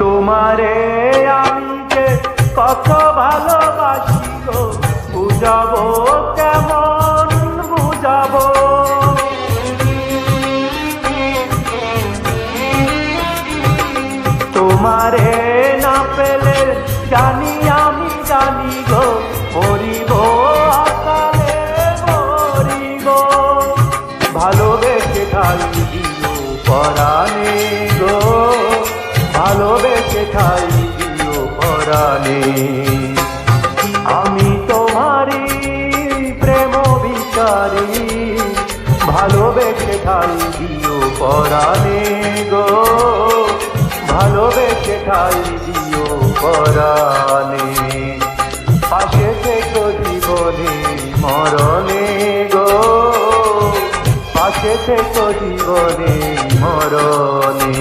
তোমারে আমি যে কত ভালোবাসি গো, বুঝাবো কেমন বুঝাবো। তোমারে না পেলে জানি আমি জানি গো, মরিব আকালে মরিব। ভালোবেসে ঠাই দিও পরাণে গো, ভালোবেসে ঠাই দিও পরাণে। আমি তোমারই প্রেম ভিখারি, ভালোবেসে ঠাই দিও পরাণে গো, ভালোবেসে ঠাই দিও পরাণে। পাশে থেকো জীবনে মরণে গো, পাশে থেকো জীবনে মরণে।